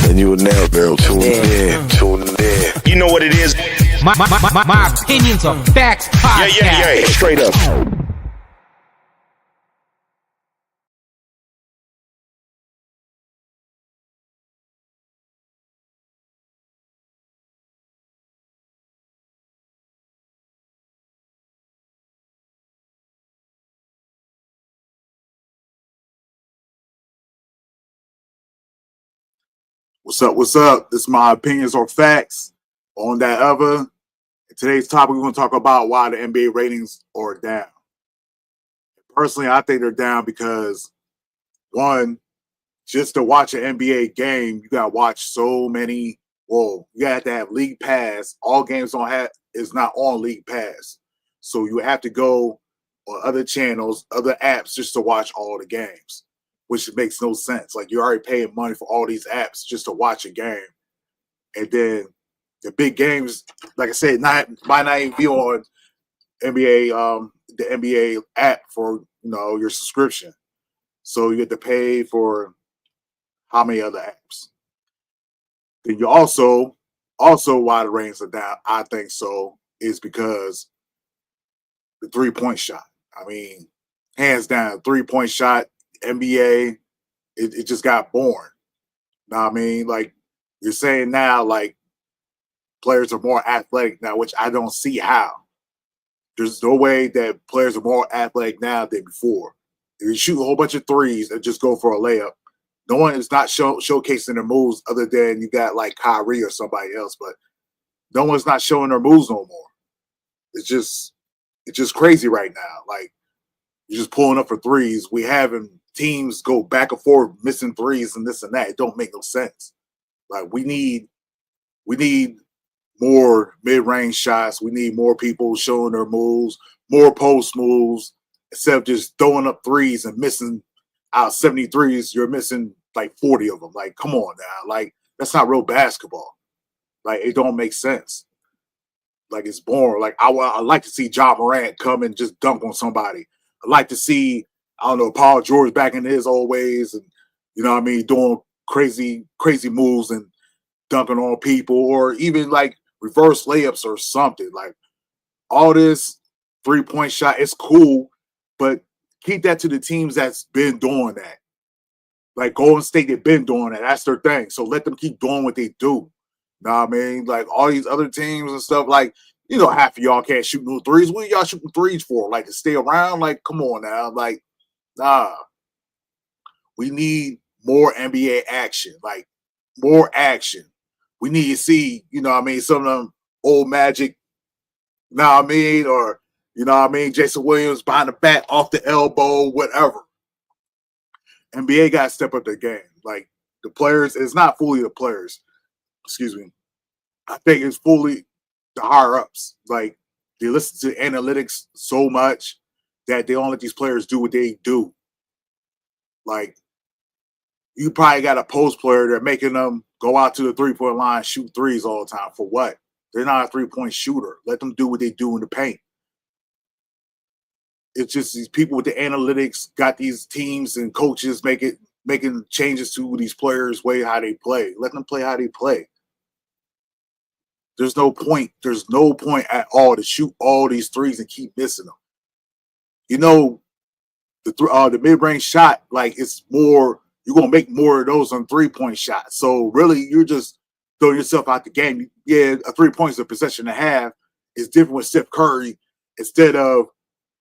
And you will never tune in. Tune in. You know what it is. My opinions are facts podcast. Yeah. Straight up. What's up? This is my opinions or facts on that other. Today's topic, we're going to talk about why the NBA ratings are down. Personally, I think they're down because, one, just to watch an NBA game, you got to watch so many. Well, you have to have League Pass. All games is not on League Pass. So you have to go on other channels, other apps just to watch all the games, which makes no sense. Like, you're already paying money for all these apps just to watch a game. And then the big games, like I said, might not even be on NBA, the NBA app for, your subscription. So you have to pay for how many other apps. Then you also why the ratings are down, I think so, is because the 3-point shot. I mean, hands down, 3-point shot, NBA, it just got born. Know what I mean? Like, you're saying now, like, players are more athletic now, which I don't see how. There's no way that players are more athletic now than before. If you shoot a whole bunch of threes and just go for a layup, no one is not showcasing their moves other than you got like Kyrie or somebody else, but no one's not showing their moves no more. It's just crazy right now. Like, you're just pulling up for threes. We having teams go back and forth missing threes and this and that. It don't make no sense. Like, we need more mid-range shots. We need more people showing their moves, more post moves, instead of just throwing up threes and missing out 73s. You're missing like 40 of them. Like, come on now. Like, that's not real basketball. Like, it don't make sense. Like, it's boring. Like, I like to see Ja Morant come and just dunk on somebody. I like to see, Paul George back in his old ways and, doing crazy moves and dunking on people, or even like reverse layups or something. Like, all this 3-point shot, it's cool, but keep that to the teams that's been doing that. Like, Golden State, they've been doing that. That's their thing. So let them keep doing what they do. Know what I mean? Like, all these other teams and stuff, like, half of y'all can't shoot no threes. What are y'all shooting threes for? Like, to stay around? Like, come on now. Like, nah. We need more NBA action. Like, more action. We need to see, some of them old Magic, or, Jason Williams behind the back, off the elbow, whatever. NBA got to step up their game. Like, the players, it's not fully the players. Excuse me. I think it's fully the higher-ups. Like, they listen to analytics so much that they don't let these players do what they do. Like, you probably got a post player that making them go out to the 3-point line, shoot threes all the time. For what? They're not a 3-point shooter. Let them do what they do in the paint. It's just these people with the analytics got these teams and coaches making changes to these players' way how they play. Let them play how they play. There's no point. There's no point at all to shoot all these threes and keep missing them. The mid-range shot, like, it's more. You're gonna make more of those on 3-point shots. So really, you're just throwing yourself out the game. Yeah, a 3 points a possession and a half is different with Steph Curry instead of,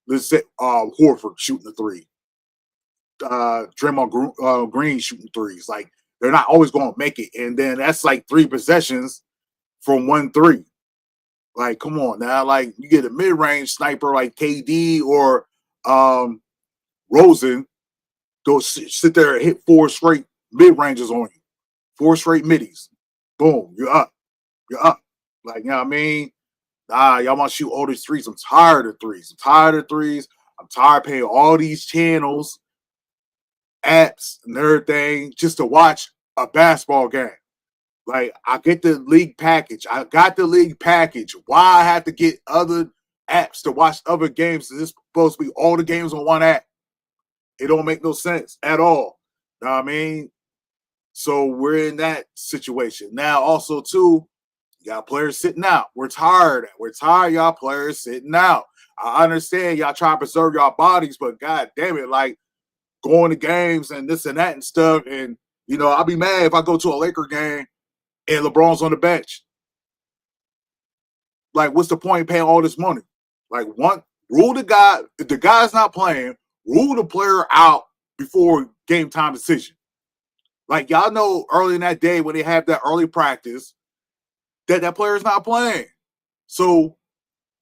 let's say, Horford shooting the three, Draymond Green shooting threes. Like, they're not always going to make it, and then that's like 3 possessions from 1 3. Like, come on now. Like, you get a mid-range sniper like KD or Rosen, go sit there and hit 4 straight mid-ranges on you, 4 straight middies. Boom, you're up. You're up. Like, you know what I mean? Y'all want to shoot all these threes. I'm tired of threes. I'm tired of paying all these channels, apps, and everything just to watch a basketball game. Like, I get the league package. I got the league package. Why I have to get other apps to watch other games? Is this supposed to be all the games on one app? It don't make no sense at all. Know what I mean? So we're in that situation. Now, also, too, you got players sitting out. We're tired. We're tired, y'all players sitting out. I understand y'all trying to preserve y'all bodies, but god damn it, like going to games and this and that and stuff. And, you know, I'll be mad if I go to a Laker game and LeBron's on the bench. Like, what's the point in paying all this money? Like, rule the guy. If the guy's not playing, rule the player out before game time decision. Like, y'all know early in that day when they have that early practice, that player's not playing. So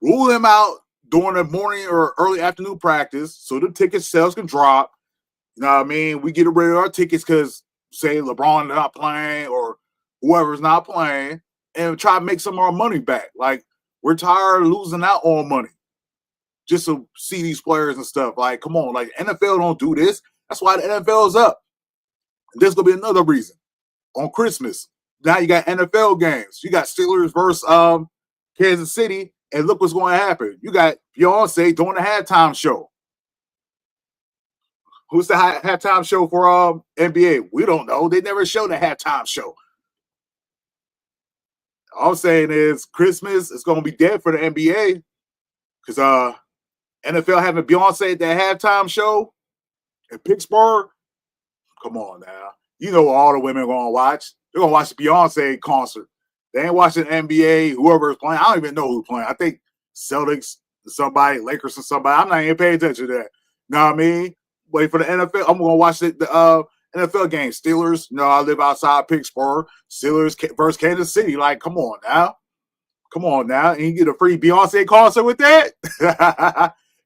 rule him out during the morning or early afternoon practice so the ticket sales can drop. You know what I mean? We get rid of our tickets because, say, LeBron not playing or whoever's not playing, and try to make some of our money back. Like, we're tired of losing out on money just to see these players and stuff. Like, come on. Like, NFL don't do this. That's why the NFL is up. And this going to be another reason. On Christmas, now you got NFL games. You got Steelers versus Kansas City, and look what's going to happen. You got Beyonce doing the halftime show. Who's the halftime show for NBA? We don't know. They never showed a halftime show. All I'm saying is Christmas is going to be dead for the NBA because NFL having Beyonce at that halftime show in Pittsburgh. Come on now. You know all the women are going to watch. They're going to watch the Beyonce concert. They ain't watching NBA, whoever's playing. I don't even know who's playing. I think Celtics, somebody, Lakers, or somebody. I'm not even paying attention to that. You know what I mean? Wait for the NFL. I'm going to watch the NFL game. Steelers, you know, I live outside Pittsburgh. Steelers versus Kansas City. Like, come on now. Come on now. And you get a free Beyonce concert with that?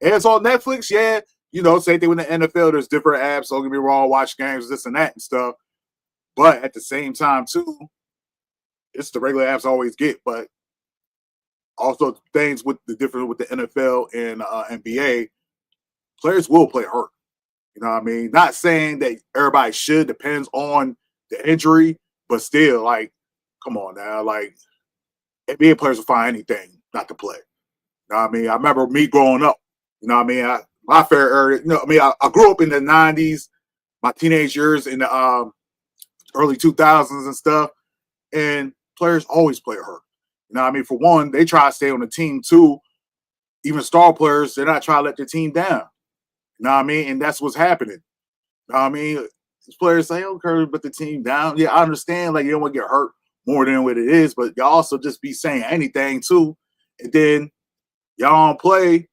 And it's on Netflix. Yeah. You know, same thing with the NFL. There's different apps. Don't get me wrong. Watch games, this and that and stuff. But at the same time, too, it's the regular apps I always get. But also things with the difference with the NFL and NBA, players will play hurt. You know what I mean? Not saying that everybody should, depends on the injury, but still, like, come on now. Like, NBA players will find anything not to play. You know what I mean? I remember me growing up. You know what I mean? My fair area, you know, I mean, I grew up in the 90s, my teenage years in the early 2000s and stuff, and players always play hurt. You know what I mean? For one, they try to stay on the team. Two, even star players, they're not trying to let their team down. You know what I mean? And that's what's happening. You know what I mean? These players say, okay, but the team down. Yeah, I understand, like, you don't want to get hurt more than what it is, but y'all also just be saying anything, too. And then y'all don't play,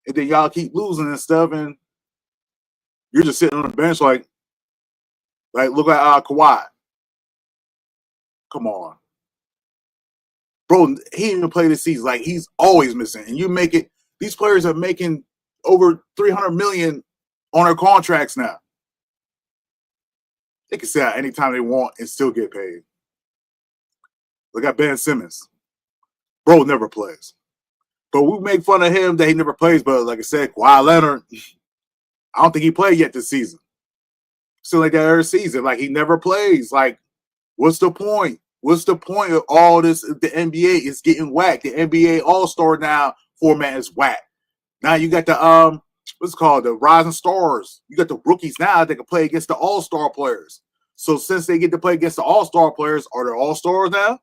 and then y'all keep losing and stuff, and you're just sitting on the bench like look at Kawhi. Come on. Bro, he didn't even play this season. Like, he's always missing. And you make it, these players are making over $300 million on their contracts now. They can sit out anytime they want and still get paid. Look at Ben Simmons. Bro never plays. But we make fun of him that he never plays. But like I said, Kawhi Leonard, I don't think he played yet this season. Still like that every season. Like, he never plays. Like, what's the point? What's the point of all this? The NBA is getting whacked. The NBA All-Star now format is whacked. Now you got the what's it called? The Rising Stars. You got the rookies now that can play against the All-Star players. So since they get to play against the All-Star players, are there All-Stars now?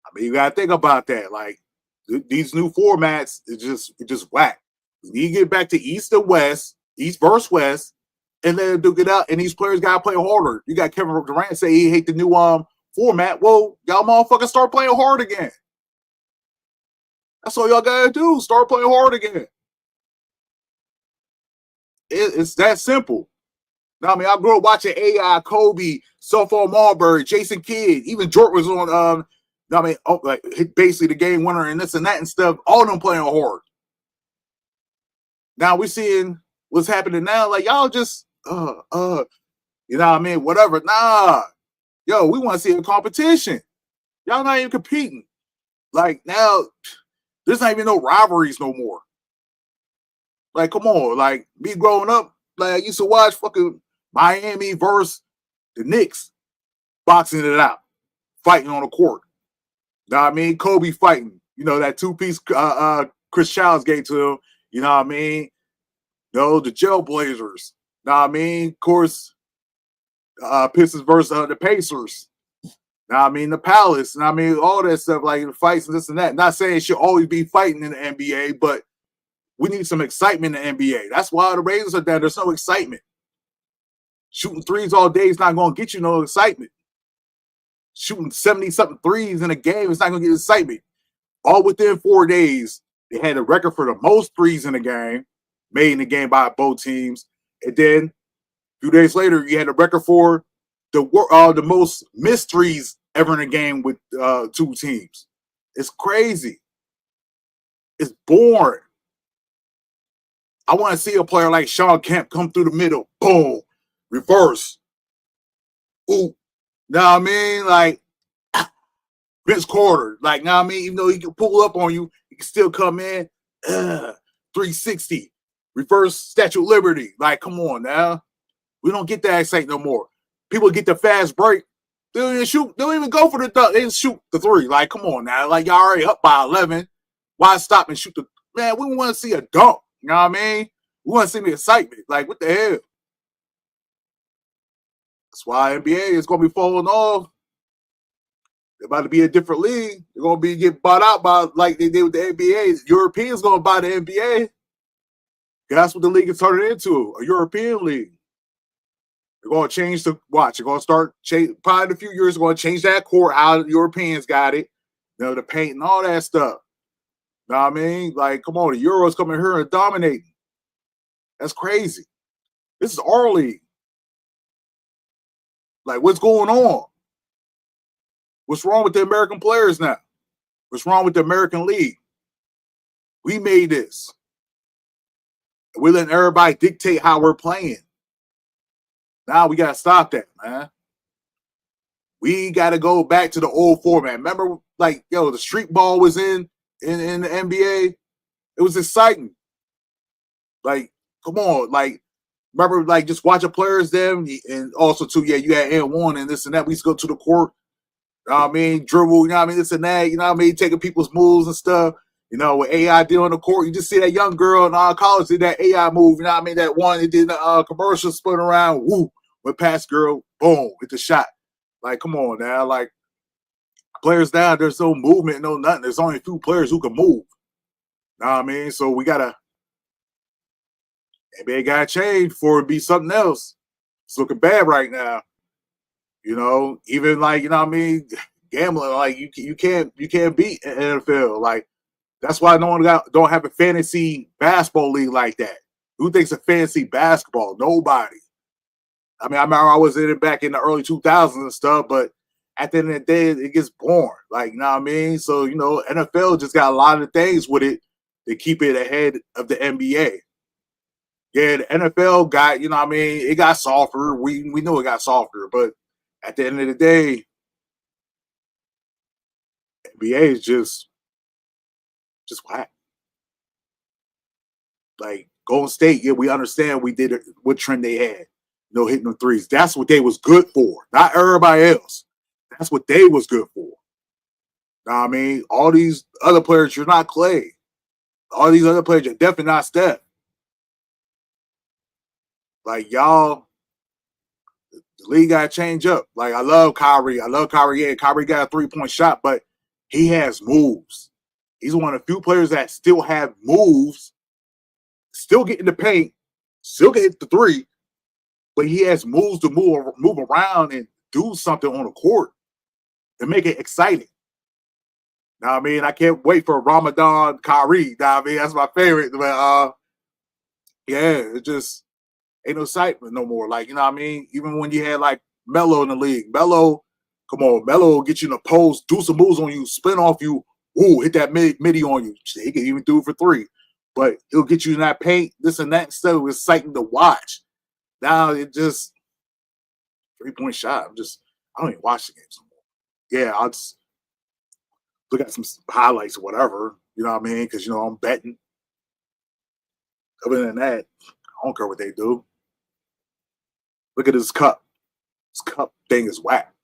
I mean, you gotta think about that. Like, these new formats, it's just whack. We need to get back to East and West, East versus West, and let them duke it out. And these players gotta play harder. You got Kevin Durant say he hate the new format. Well, y'all motherfuckers start playing hard again. That's all y'all gotta do. Start playing hard again. It's that simple. Now, I mean, I grew up watching AI, Kobe, Sophomore Marbury, Jason Kidd, even Jordan was on. I mean, like, basically the game winner and this and that and stuff. All of them playing hard. Now we're seeing what's happening now. Like, y'all just you know what I mean? Whatever. Nah, yo, we want to see a competition. Y'all not even competing. Like, now, there's not even no rivalries no more. Like, come on. Like, me growing up, like, I used to watch fucking Miami versus the Knicks boxing it out, fighting on the court. You know what I mean? Kobe fighting. You know, that two-piece Chris Childs gave to him. You know what I mean? You know, the Jailblazers. Know what I mean? Of course, Pistons versus the Pacers. Know what I mean? The Palace. Know what I mean? All that stuff, like the fights and this and that. Not saying it should always be fighting in the NBA, but we need some excitement in the NBA. That's why the Raiders are there. There's no excitement. Shooting threes all day is not going to get you no excitement. Shooting 70-something threes in a game is not going to get excitement. All within 4 days, they had a record for the most threes in the game, made in the game by both teams. And then a few days later, you had a record for the most missed threes ever in a game with 2 teams. It's crazy. It's boring. I want to see a player like Shawn Kemp come through the middle, boom, reverse. Ooh, know what I mean? Like Vince Carter, like, know what I mean? Even though he can pull up on you, he can still come in, 360, reverse Statue of Liberty. Like, come on now. We don't get that exciting no more. People get the fast break. They don't even shoot. They don't even go for the dunk. They just shoot the 3. Like, come on now. Like, y'all already up by 11. Why stop and shoot the... Man, we want to see a dunk. You know what I mean? We want to see the excitement. Like, what the hell? That's why NBA is going to be falling off. They're about to be a different league. They're going to be getting bought out by like they did with the NBA. Europeans going to buy the NBA. That's what the league is turning into, a European league. They're going to change the watch. They're going to start change. Probably in a few years, they're going to change that court how the Europeans got it. You know, the paint and all that stuff. Know what I mean? Like, come on, the Euros coming here and dominating. That's crazy. This is our league. Like, what's going on? What's wrong with the American players now? What's wrong with the American League? We made this. We're letting everybody dictate how we're playing. Now we got to stop that, man. We got to go back to the old format. Remember, like, the street ball was in the NBA? It was exciting. Like, come on. Like, remember, like, just watching players then, and also, too, you had N1 and this and that. We used to go to the court. You know what I mean? Dribble, you know what I mean? This and that, you know what I mean? Taking people's moves and stuff. You know, with AI did on the court, you just see that young girl in college did that AI move. You know what I mean? That one, it did the commercial spin around, woo, went past girl, boom, hit the shot. Like, come on now. Like, players down, there's no movement, no nothing. There's only a few players who can move. You know what I mean? So we got to, NBA got to change for it to be something else. It's looking bad right now. You know, even like, you know what I mean, gambling, like you can't beat an NFL. Like, that's why no one don't have a fantasy basketball league like that. Who thinks of fantasy basketball? Nobody. I mean, I remember I was in it back in the early 2000s and stuff, but at the end of the day, it gets boring. Like, you know what I mean? So, you know, NFL just got a lot of things with it to keep it ahead of the NBA. Yeah, the NFL got, you know what I mean, it got softer. We know it got softer, but at the end of the day, NBA is just whack. Like Golden State, yeah, we understand we did it, what trend they had, you know, hitting the threes. That's what they was good for, not everybody else. That's what they was good for. Know what I mean? All these other players, you're not Clay. All these other players, you're definitely not Steph. Like, y'all, the league got to change up. Like, I love Kyrie. Yeah, Kyrie got a 3-point shot, but he has moves. He's one of the few players that still have moves, still get in the paint, still get hit the 3, but he has moves to move around and do something on the court to make it exciting. Now, I mean, I can't wait for Ramadan Kyrie. Now, I mean, that's my favorite. But yeah, it just ain't no excitement no more. Like, you know what I mean? Even when you had like Melo in the league, Melo will get you in the post, do some moves on you, spin off you, ooh, hit that midi on you. He can even do it for 3. But he'll get you in that paint, this and that stuff. It was exciting to watch. Now it just 3-point shot. I don't even watch the games anymore. Yeah, I'll just look at some highlights or whatever. You know what I mean? Because, you know, I'm betting. Other than that, I don't care what they do. Look at this cup. This cup thing is whack.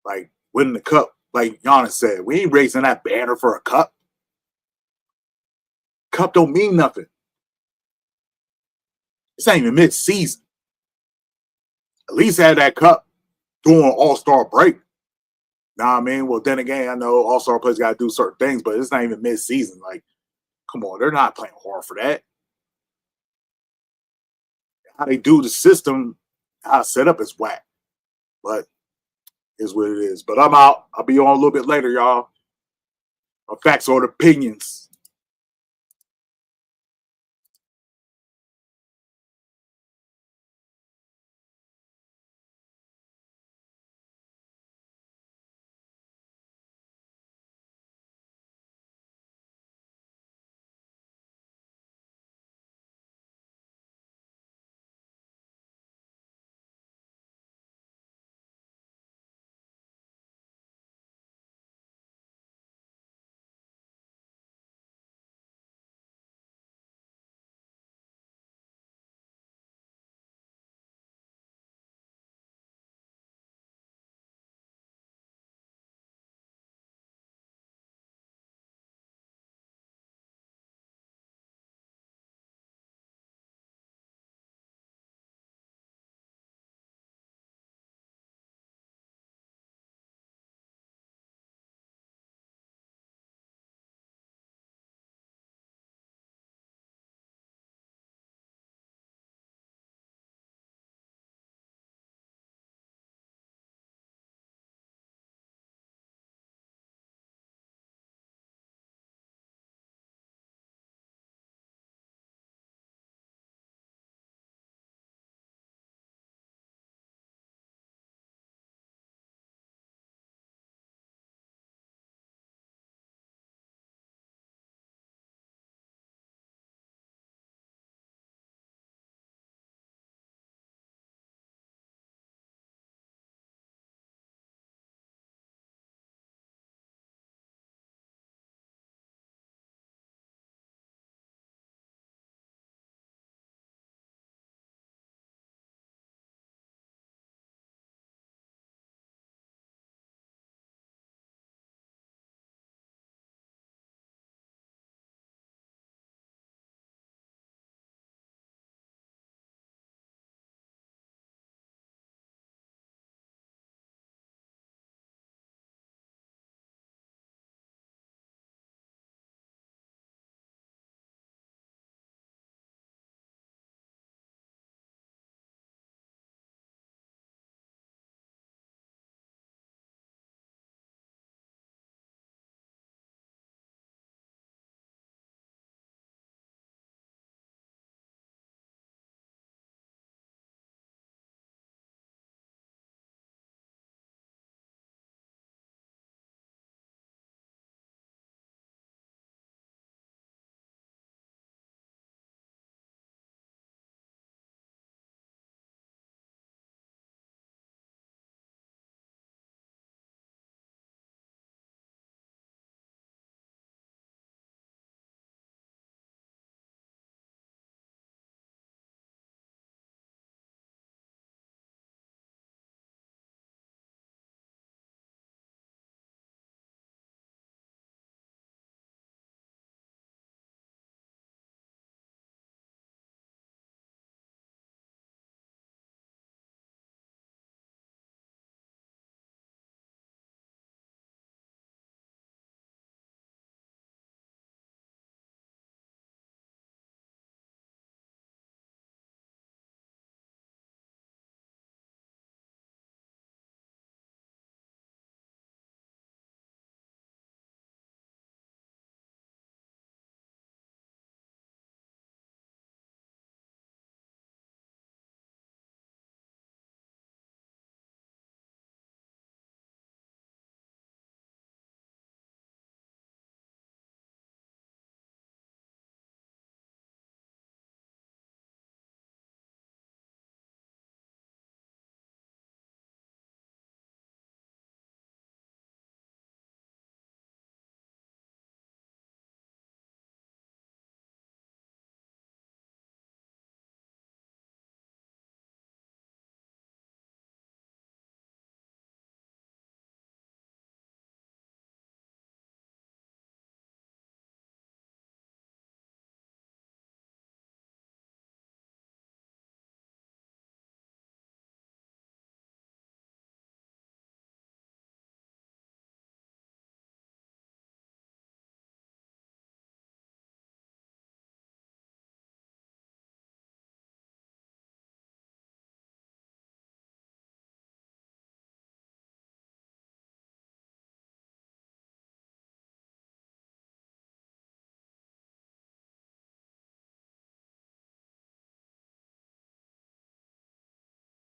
Like, winning the cup, like Giannis said, we ain't raising that banner for a cup. Cup don't mean nothing. It's not even mid-season. At least have that cup during All-Star break. Know what I mean? Well, then again, I know All-Star players got to do certain things, but it's not even mid-season. Like, come on, they're not playing hard for that. How they do the system, how it's set up is whack. But is what it is. But I'm out. I'll be on a little bit later, y'all. Facts or opinions.